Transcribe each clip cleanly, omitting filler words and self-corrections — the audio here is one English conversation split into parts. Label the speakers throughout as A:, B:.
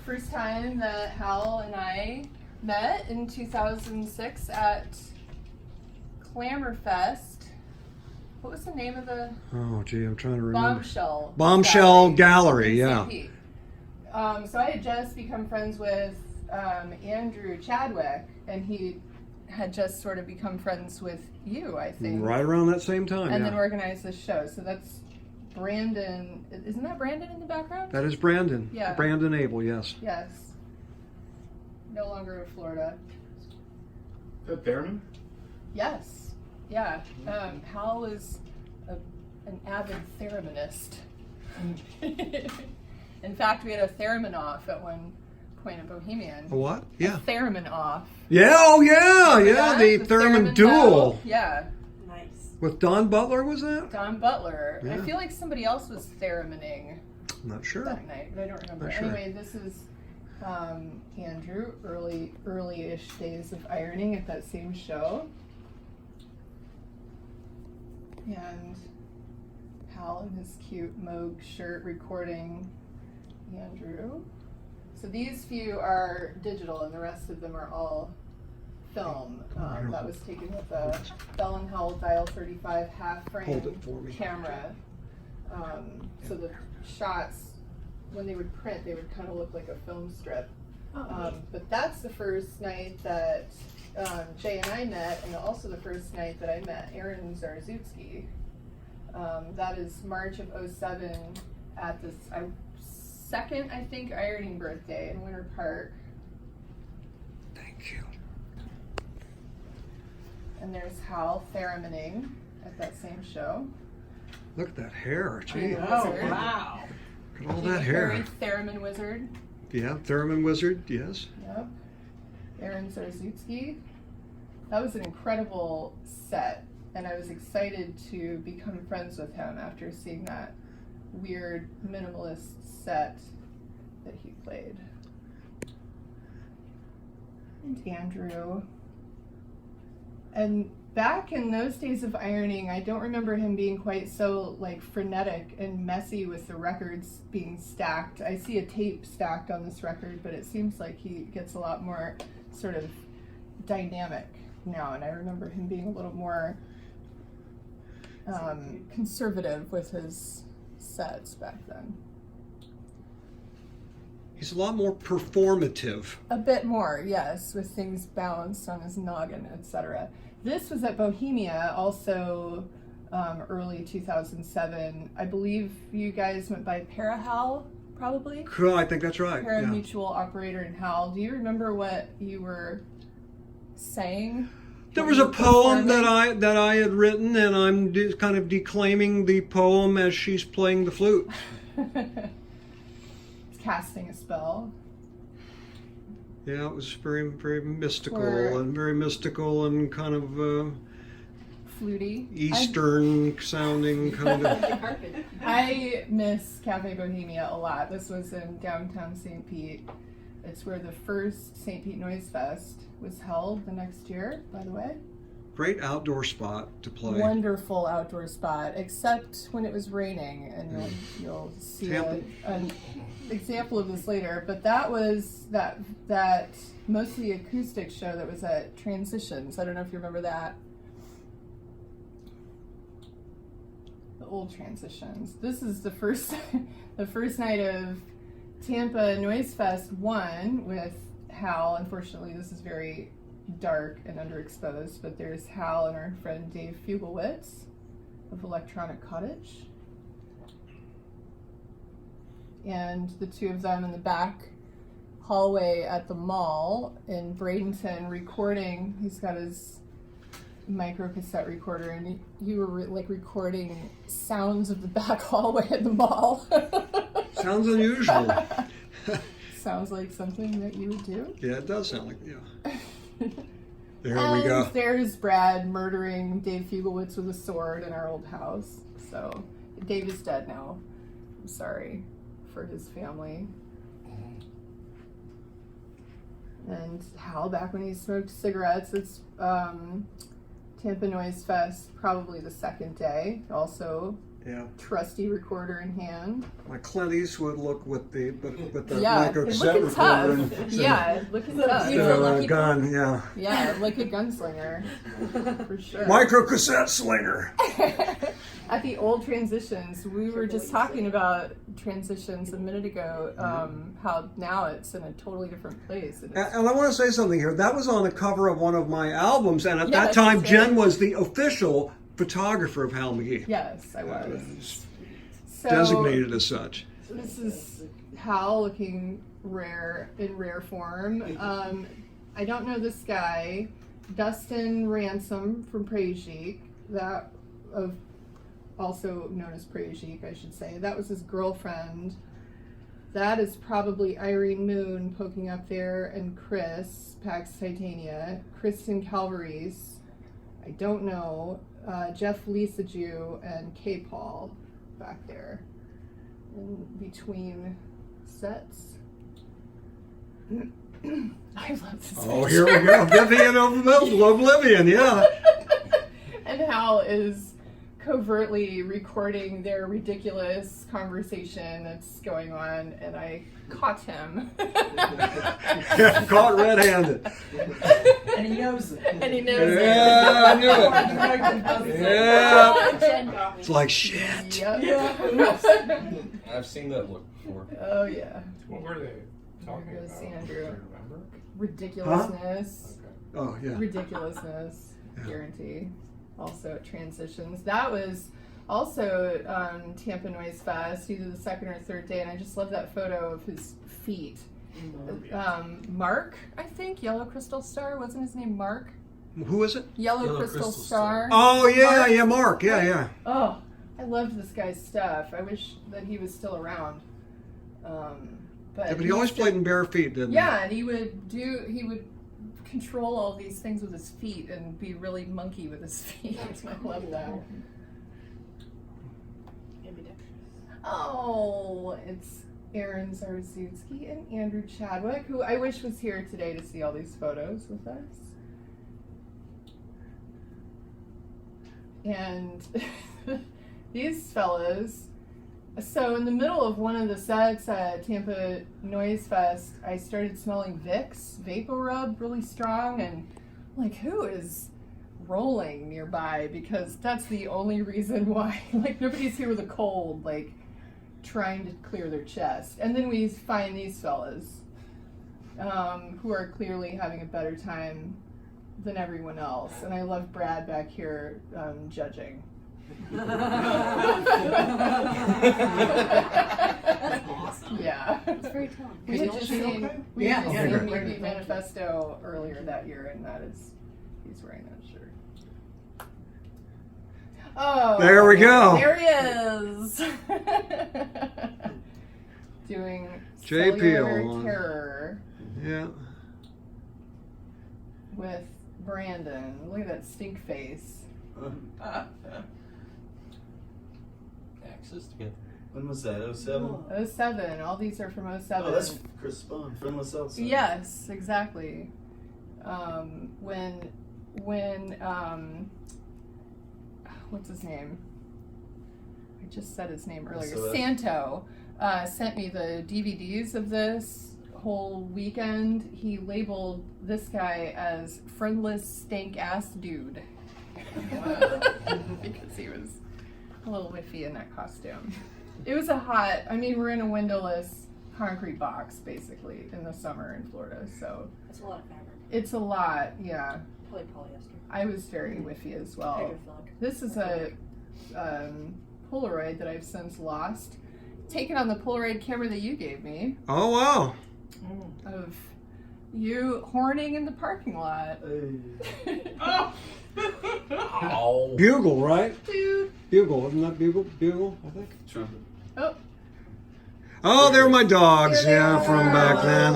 A: First time that Hal and I met in 2006 at Clamorfest. What was the name of the?
B: Oh, gee, I'm trying to remember.
A: Bombshell
B: Gallery,
A: in
B: yeah.
A: St. Pete. So I had just become friends with Andrew Chadwick, and he had just sort of become friends with you, I think.
B: Right around that same time,
A: and then organized this show. So that's Brandon. Isn't that Brandon in the background?
B: That is Brandon.
A: Yeah.
B: Brandon Abel, yes.
A: Yes. No longer in Florida.
C: Is that Theremin?
A: Yes. Yeah. Hal was an avid thereminist. In fact, we had a theremin off at one point in Bohemian.
B: A what? Yeah.
A: A theremin off.
B: Yeah, oh yeah,
A: Remember
B: yeah,
A: that?
B: the theremin duel.
A: battle? Yeah.
D: Nice.
B: With Don Butler, was that?
A: Don Butler.
B: Yeah.
A: I feel like somebody else was theremining
B: I'm not sure.
A: that night, but I don't remember.
B: Not sure.
A: Anyway, this is Andrew, early-ish days of ironing at that same show. And Hal in his cute Moog shirt recording Andrew. So these few are digital and the rest of them are all film. That was taken with a Bell & Howell Dial 35 half frame
B: Hold it for me.
A: camera. So the shots, when they would print, they would kind of look like a film strip. But that's the first night that Jay and I met, and also the first night that I met Aaron Zarzutsky. That is March of '07 at this second, I think, ironing birthday in Winter Park.
B: Thank you.
A: And there's Hal theremining at that same show.
B: Look at that hair, gee.
D: Oh, wow.
B: Look at all that hair.
A: Theremin wizard.
B: Yeah, theremin wizard, yes.
A: Yep. Aaron Zarzutsky. That was an incredible set, and I was excited to become friends with him after seeing that weird minimalist set that he played. And Andrew. And back in those days of ironing, I don't remember him being quite so like frenetic and messy with the records being stacked. I see a tape stacked on this record, but it seems like he gets a lot more sort of dynamic now, and I remember him being a little more conservative with his sets back then.
B: He's a lot more performative.
A: A bit more, yes, with things balanced on his noggin, etc. This was at Bohemia, also early 2007. I believe you guys went by Parahal, probably?
B: Cool, I think that's right. Yeah.
A: Paramutual Operator and Hal. Do you remember what you were saying?
B: There was a poem that I had written, and I'm kind of declaiming the poem as she's playing the flute.
A: Casting a spell.
B: Yeah, it was very, very mystical
A: Or-
B: and kind of
A: Fluty.
B: Eastern sounding kind of.
A: I miss Cafe Bohemia a lot. This was in downtown St. Pete. It's where the first St. Pete Noise Fest was held the next year, by the way.
B: Great outdoor spot to play.
A: Wonderful outdoor spot, except when it was raining, and you'll see an example of this later. But that was that mostly acoustic show that was at Transitions. I don't know if you remember that. The old Transitions. This is the first night of Tampa Noise Fest 1 with Hal. Unfortunately, this is very dark and underexposed, but there's Hal and our friend Dave Fugelwitz of Electronic Cottage. And the two of them in the back hallway at the mall in Bradenton recording. He's got his micro cassette recorder, and you were recording sounds of the back hallway at the mall.
B: Sounds unusual.
A: Sounds like something that you would do.
B: Yeah, it does sound like, yeah. There
A: and
B: we go.
A: There's Brad murdering Dave Fugelwitz with a sword in our old house. So Dave is dead now. I'm sorry for his family. And Hal, back when he smoked cigarettes, it's Tampa Noise Fest, probably the second day, also
B: Yeah.
A: trusty recorder in hand.
B: Like Clint Eastwood look with the
A: Yeah,
B: micro
A: it's
B: cassette
A: looking tough.
B: recorder. And,
A: Yeah, looking tough.
B: gun, yeah.
A: Yeah, like a gunslinger, for sure.
B: Micro cassette slinger.
A: At the old transitions, we were just talking about transitions a minute ago, how now it's in a totally different place. And it's-
B: And I want to say something here. That was on the cover of one of my albums, and at that
A: Yes,
B: time,
A: right.
B: Jen was the official photographer of Hal McGee.
A: yes, I was. So,
B: Designated as such.
A: this is Hal looking rare, in rare form. I don't know this guy. Dustin Ransom from Prajeek, that of also known as Prajeek, I should say. That was his girlfriend. That is probably Irene Moon poking up there, and Chris, Pax Titania, Kristen Calvaries, I don't know, Jeff Lisa Jew, and K Paul back there in between sets. I love this
B: Oh,
A: picture.
B: here we go. Vivian of Oblivion, yeah.
A: And Hal is covertly recording their ridiculous conversation that's going on, and I caught him.
B: Yeah, caught red-handed.
D: And he knows it.
A: And he knows
B: Yeah, I knew it. Yeah.
D: Jen got me.
B: It's like,
A: it.
B: shit.
A: Yep.
E: I've seen that look before.
A: Oh yeah.
C: What were they talking
A: There goes
C: about?
A: Andrew.
C: Do you remember?
A: Ridiculousness.
C: Okay.
B: Oh, yeah.
A: Ridiculousness.
B: Yeah.
A: Guarantee. Also at Transitions. That was also Tampa Noise Fest, either the second or third day, and I just love that photo of his feet. Mark, I think, Yellow Crystal Star, wasn't his name Mark?
B: Who is it?
A: Yellow Crystal Star.
B: Oh, yeah,
A: Mark?
B: yeah, Mark. Yeah, yeah.
A: Oh, I loved this guy's stuff. I wish that he was still around.
B: Yeah, but he always played in bare feet, didn't
A: Yeah, and he would control all these things with his feet and be really monkey with his feet. I love that. Oh, it's Aaron Zarzewski and Andrew Chadwick, who I wish was here today to see all these photos with us. And these fellas. So in the middle of one of the sets at Tampa Noise Fest, I started smelling Vicks Vapor Rub really strong, and I'm like, who is rolling nearby? Because that's the only reason why. Like, nobody's here with a cold, like trying to clear their chest. And then we find these fellas who are clearly having a better time than everyone else. And I love Brad back here judging.
D: That's awesome.
A: Yeah.
D: It's very telling.
A: We had just seen
D: Yeah.
A: Movie Manifesto earlier that year, and he's wearing that shirt. Oh,
B: There we go.
A: There he is. Doing
B: JP
A: Cellular
B: on.
A: Terror
B: Yeah.
A: with Brandon. Look at that stink face.
E: Axes together.
F: When was that? 07?
A: 07. All these are from 07.
F: Oh, that's Chris Spawn, Friendless Outside.
A: Yes, exactly. When what's his name? I just said his name earlier.
F: So,
A: Santo sent me the DVDs of this whole weekend. He labeled this guy as friendless stank ass dude. Because he was a little whiffy in that costume. It was we're in a windowless concrete box basically in the summer in Florida, so
D: That's a lot of fabric.
A: it's a lot, yeah.
D: Probably polyester.
A: I was very whiffy as well.
D: Hydroflock.
A: This is a Polaroid that I've since lost, taken on the Polaroid camera that you gave me,
B: Oh, wow.
A: of you horning in the parking lot.
F: Hey.
E: Oh.
B: Bugle, right?
A: Dude.
B: Bugle, isn't that Bugle? Bugle, I think.
F: Trumpet.
A: Oh,
B: Oh, they're my dogs,
A: there they
B: yeah, from back then.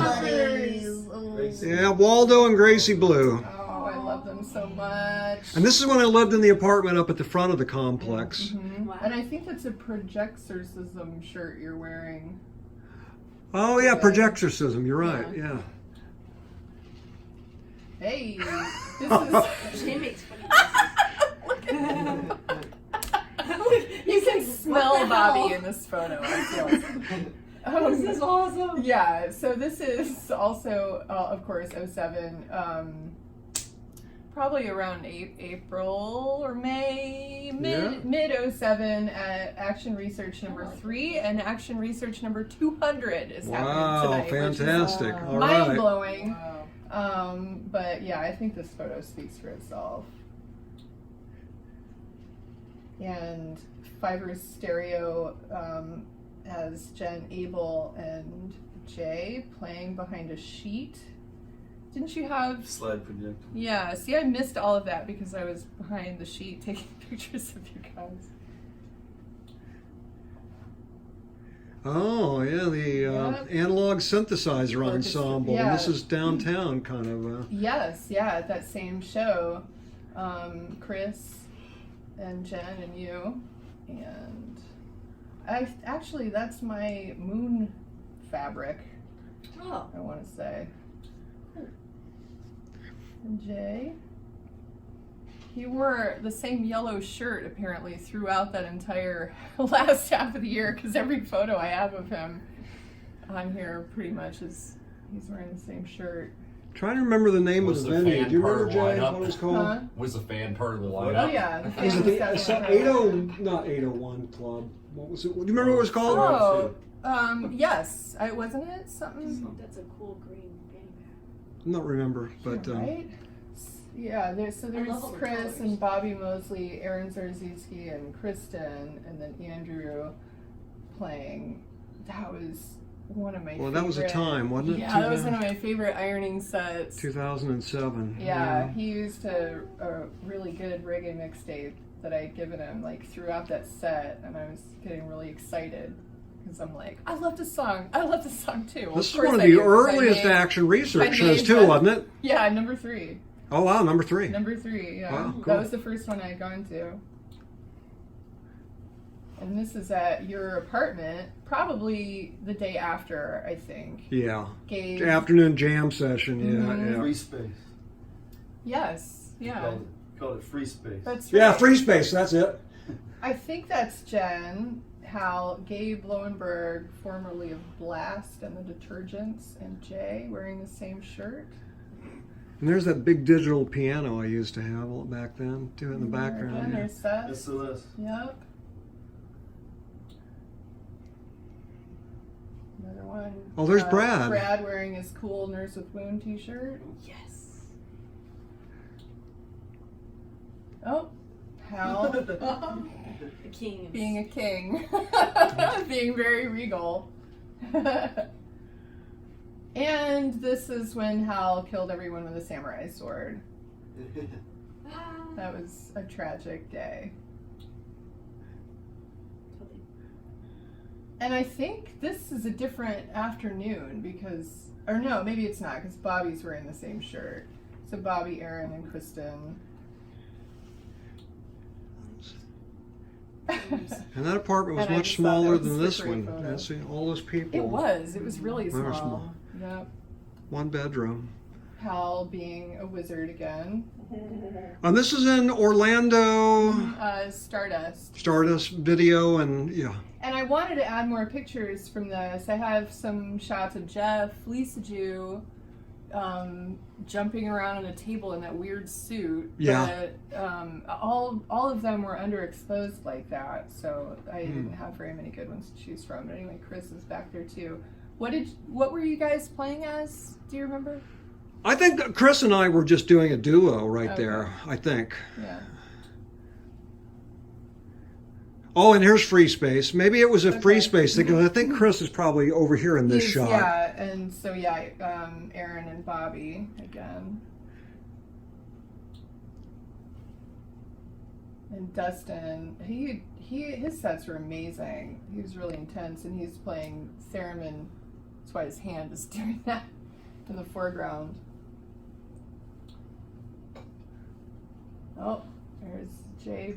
F: Gracie.
B: Yeah, Waldo and Gracie Blue.
A: Oh, I love them so much.
B: And this is when I lived in the apartment up at the front of the complex.
A: Mhm.
D: Wow.
A: And I think that's a Projexorcism shirt you're wearing.
B: Oh, yeah, Projexorcism, you're right, yeah.
A: Hey, this
D: She makes funny
A: Look at him. You can smell
D: What the
A: Bobby
D: hell?
A: in this photo. I feel.
D: This is awesome.
A: Yeah, so this is also, of course, '07. Probably around April or May, mid '07 at Action Research number 3, and Action Research number 200 is happening
B: Wow,
A: tonight.
B: fantastic.
A: Which is
B: All right.
A: mind blowing.
D: Wow.
A: But yeah, I think this photo speaks for itself. And Fiverr Stereo has Jen, Abel, and Jay playing behind a sheet. Didn't you have?
F: Slide projector.
A: Yeah, see, I missed all of that because I was behind the sheet taking pictures of you guys.
B: Oh, yeah, the analog synthesizer
A: Orchestra,
B: ensemble.
A: yeah.
B: And this is downtown, kind of.
A: Yes, yeah, at that same show. Chris and Jen and you. And actually, that's my moon fabric,
D: Oh.
A: I want to say. And Jay, he wore the same yellow shirt apparently throughout that entire last half of the year, because every photo I have of him on here pretty much is he's wearing the same shirt.
B: Trying to remember the name
E: Was
B: of the
E: the
B: venue.
E: fan
B: Do you
E: part
B: remember,
E: of the
B: Jay,
E: lineup?
B: what it was called?
A: Huh?
E: Was the fan part of the lineup?
A: Oh yeah, the
B: Is it
A: fan
B: the
A: was
B: so
A: definitely-
B: 80, not 801 Club? What was it? Do you remember what it was called?
A: Oh, yes, wasn't it something?
D: That's a cool green fanny pack.
B: I don't remember, but
A: Right? Yeah, there's
D: love all the
A: Chris
D: colors.
A: and Bobby Mosley, Aaron Zarzitsky, and Kristen, and then Andrew playing. That was one of my
B: well,
A: favorite.
B: that was a time, wasn't it?
A: Yeah, that was one of my favorite ironing sets.
B: 2007.
A: Yeah, he used a really good reggae mixtape that I had given him like throughout that set, and I was getting really excited because I'm like, I love this song too. Well,
B: This is
A: course
B: one of
A: I
B: the
A: do, 'cause I
B: earliest
A: made-
B: action research
A: I
B: shows
A: made
B: too,
A: that-
B: wasn't it?
A: Yeah, number 3.
B: Oh wow, number 3.
A: Number 3, yeah.
B: Wow, cool.
A: That was the first one I had gone to. And this is at your apartment, probably the day after, I think.
B: Yeah.
A: Gabe.
B: Afternoon jam session. Yeah,
A: Mhm.
F: Free space.
A: Yes, yeah.
F: Called it free space.
A: That's
B: yeah.
A: right.
B: Free space. That's it.
A: I think that's Jen, Hal, Gabe Lowenberg, formerly of Blast and the Detergents, and Jay wearing the same shirt.
B: And there's that big digital piano I used to have back then too in the
A: Again,
B: background.
A: there's Seth.
F: SOS.
A: Yep. Another one.
B: Oh, there's Brad.
A: Brad wearing his cool Nurse with Wound t-shirt.
D: Yes.
A: Oh, Hal
D: The king. Is...
A: being a king. Being very regal. And this is when Hal killed everyone with a samurai sword.
D: Ah.
A: That was a tragic day.
D: Totally.
A: And I think this is a different afternoon because, or no, maybe it's not because Bobby's wearing the same shirt. So Bobby, Aaron, and Kristen.
B: And that apartment was
A: And I
B: much
A: just thought that
B: smaller
A: was
B: than
A: a
B: this
A: great
B: one.
A: photo.
B: Yeah, see, all those people.
A: It was really
B: Very
A: small.
B: small.
A: Yep.
B: One bedroom.
A: Hal being a wizard again.
B: And this is in Orlando.
A: Stardust.
B: Stardust video and yeah.
A: And I wanted to add more pictures from this. I have some shots of Jeff, Lisa Jew, jumping around on a table in that weird suit.
B: Yeah.
A: But all of them were underexposed like that, so I didn't have very many good ones to choose from. But anyway, Chris is back there too. What were you guys playing as? Do you remember?
B: I think Chris and I were just doing a duo right
A: Okay.
B: there, I think.
A: Yeah.
B: Oh, and here's free space. Maybe it was a free
A: Okay.
B: space thing, 'cause I think Chris is probably over here in this
A: He's-
B: shot.
A: Yeah, and so Aaron and Bobby again. And Dustin, his sets were amazing. He was really intense, and he's playing theremin. That's why his hand is doing that in the foreground. Oh, there's Jay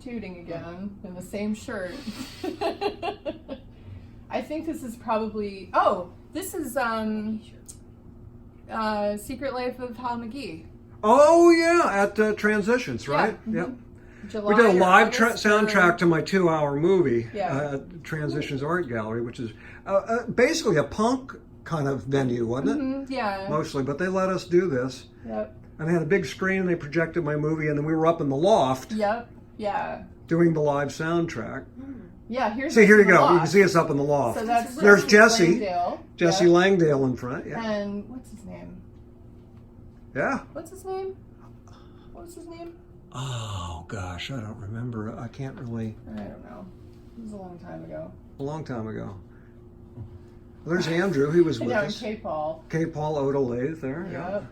A: tooting again in the same shirt. I think this is probably. Oh, this is Secret Life of Hal McGee.
B: Oh yeah, at Transitions, right?
A: Yeah.
B: Yep.
A: July.
B: We did a
A: or
B: live
A: August
B: soundtrack to my 2-hour movie,
A: Yeah.
B: Transitions Art Gallery, which is basically a punk kind of venue, wasn't it?
A: Yeah.
B: Mostly, but they let us do this.
A: Yep.
B: And they had a big screen and they projected my movie, and then we were up in the loft
A: Yep. Yeah.
B: doing the live soundtrack.
A: Yeah. Here's
B: See, here you
A: the
B: go.
A: loft.
B: You can see us up in the loft.
A: So that's
B: There's Jesse.
A: Langdale.
B: Jesse
A: Yep.
B: Langdale in front. Yeah.
A: And what's his name?
B: Yeah.
A: What's his name? What's his name?
B: Oh, gosh. I don't remember. I can't really.
A: I don't know. It was a long time ago.
B: A long time ago. Well, there's Andrew. He was with
A: Yeah, and
B: us.
A: K. Paul.
B: K. Paul Odelathe there.
A: Yep.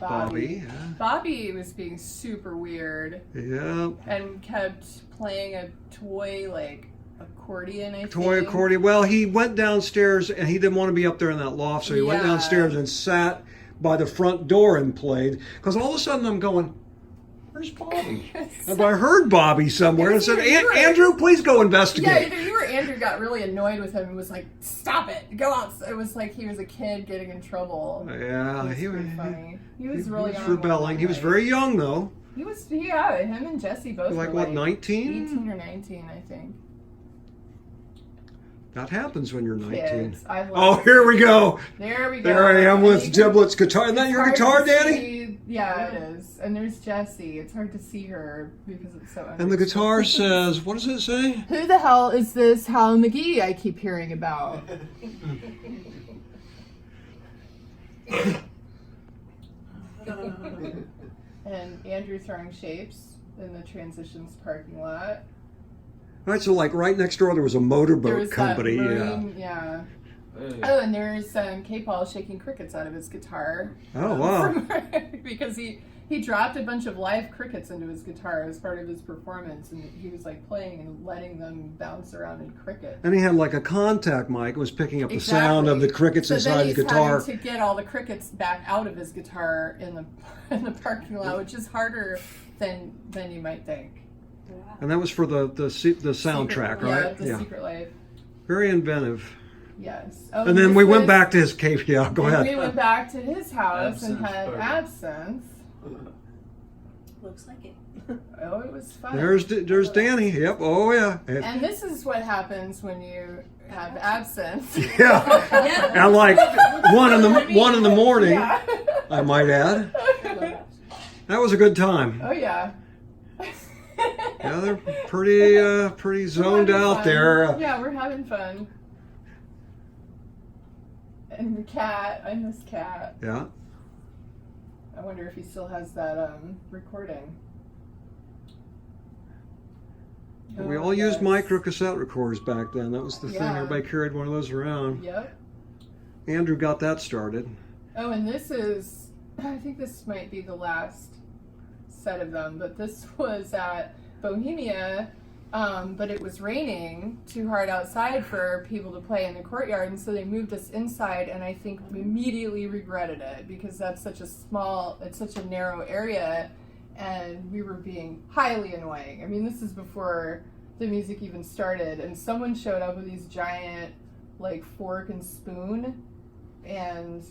B: Bobby.
A: Bobby was being super weird
B: Yeah.
A: and kept playing a toy like accordion, I
B: Toy
A: think.
B: accordion. Well, he went downstairs and he didn't want to be up there in that loft, so he went
A: Yeah.
B: downstairs and sat by the front door and played. Because all of a sudden I'm going, where's Bobby? And I heard Bobby somewhere and said,
A: You were-
B: Andrew, please go
A: Yeah,
B: investigate.
A: either you or Andrew got really annoyed with him and was like, "Stop it, go out!" It was like he was a kid getting in trouble.
B: Yeah,
A: It was
B: he was,
A: pretty funny. He was
B: he
A: really
B: was
A: on one
B: rebelling. He was
A: night.
B: very young, though.
A: He was, yeah. Him and Jesse both
B: Like,
A: were
B: what, 19?
A: 18 or 19, I think.
B: That happens when you're 19.
A: Kids, I love
B: Oh,
A: it.
B: here we go.
A: There we go.
B: There I am
A: And
B: with
A: you can-
B: Diblett's guitar. Is that
A: it's
B: your
A: hard
B: guitar,
A: to
B: Danny?
A: see- Yeah, it is. And there's Jessie. It's hard to see her because it's so.
B: And the guitar says, what does it say?
A: Who the hell is this Hal McGee I keep hearing about? And Andrew throwing shapes in the Transitions parking lot.
B: All right, so like right next door there was a
A: There
B: motorboat
A: was
B: company.
A: that
B: Yeah.
A: marine, yeah.
E: Hey.
A: Oh, and there's K-Paul shaking crickets out of his guitar.
B: Oh, wow.
A: Because he dropped a bunch of live crickets into his guitar as part of his performance, and he was like playing and letting them bounce around in cricket.
B: And he had like a contact mic. It was picking up the
A: Exactly.
B: sound of the crickets
A: So
B: inside
A: then
B: his
A: he's
B: guitar.
A: having to get all the crickets back out of his guitar in the parking lot, which is harder than you might think.
B: And that was for the soundtrack, right?
A: Yeah, the Secret Life.
B: Very inventive.
A: Yes. Oh,
B: And then
A: this
B: we went
A: was-
B: back to his cave. Yeah, go
A: then
B: ahead.
A: We went back to his house and
F: Absinthe
A: had
F: party.
A: absinthe.
D: Looks like it.
A: Oh, it was fun.
B: There's Danny. Yep. Oh yeah.
A: And this is what happens when you have absinthe.
B: Yeah.
D: Yeah.
B: And like 1 in the morning,
A: Yeah.
B: I might add.
D: I love it.
B: That was a good time.
A: Oh yeah.
B: Yeah, they're pretty zoned
A: We're having
B: out
A: fun.
B: there.
A: Yeah, we're having fun. And the cat, I miss Cat.
B: Yeah.
A: I wonder if he still has that recording.
B: We
A: Oh,
B: all used
A: yes.
B: micro cassette recorders back then. That was the thing.
A: Yeah.
B: Everybody carried one of those around.
A: Yep.
B: Andrew got that started.
A: Oh, and this is, I think this might be the last set of them, but this was at Bohemia, but it was raining too hard outside for people to play in the courtyard, and so they moved us inside, and I think we immediately regretted it because that's such a narrow area, and we were being highly annoying. I mean, this is before the music even started, and someone showed up with these giant, like, fork and spoon, and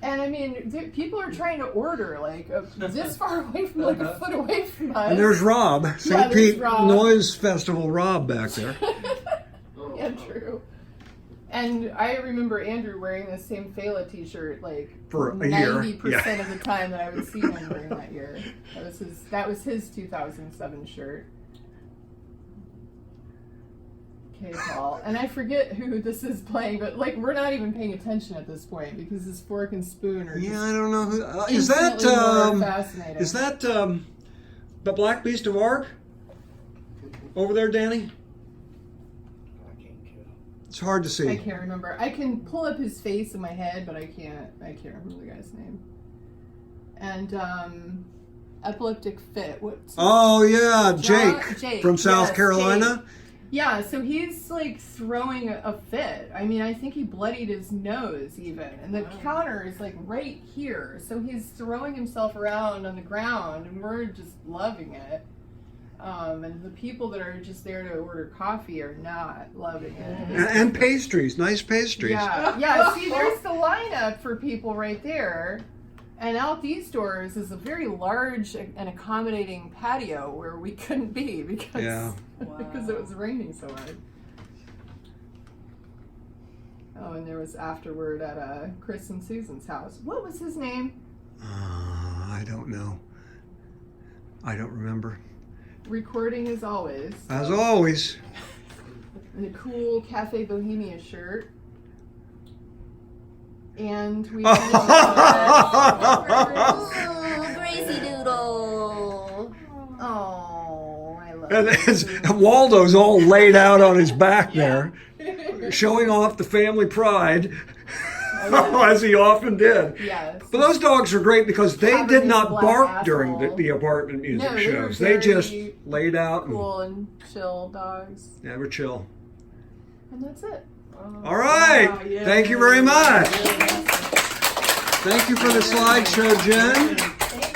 A: I mean, people are trying to order like this far away from, like a foot away from us.
B: And there's Rob, St.
A: there's
B: Pete
A: Rob.
B: Noise Festival Rob back there.
A: Yeah, true. And I remember Andrew wearing the same Fela t-shirt like
B: For a year.
A: 90% of the time that I would see him wearing that year. That was his 2007 shirt. Okay, Paul. And I forget who this is playing, but like we're not even paying attention at this point because this fork and spoon are
B: Yeah,
A: just
B: I don't know who. Is that
A: infinitely more fascinating.
B: is that the Black Beast of Arc over there, Danny? It's hard to
A: I
B: see.
A: can't remember. I can pull up his face in my head, but I can't remember the guy's name. And Epileptic Fit. What's
B: Oh yeah,
A: Jake
B: Jake from South
A: yes,
B: Carolina.
A: Yeah, so he's like throwing a fit. I mean, I think he bloodied his nose even. And the counter is like right here. So he's throwing himself around on the ground and we're just loving it. And the people that are just there to order coffee are not loving it.
B: And pastries, nice pastries.
A: Yeah, see, there's the lineup for people right there. And out these doors is a very large and accommodating patio where we couldn't be because
B: Yeah.
A: because it was raining so hard. Oh, and there was afterward at Chris and Susan's house. What was his name?
B: I don't know. I don't remember.
A: Recording as always.
B: As always.
A: And a cool Cafe Bohemia shirt. And we
B: Oh,
G: Gracie Doodle.
A: Oh, I love
B: And
A: it.
B: Waldo's all laid out on his back there, showing off the family pride, as he often did.
A: Yes.
B: But those dogs are great because they
A: Covering
B: did
A: his
B: not
A: black
B: bark during
A: asshole.
B: the apartment music
A: No, they were
B: shows. They just
A: very
B: laid out and
A: Cool and chill dogs.
B: never chill.
A: And that's it.
B: All right.
A: Wow, yeah.
B: Thank you very much. Thank you for the slideshow, Jen.
A: Thank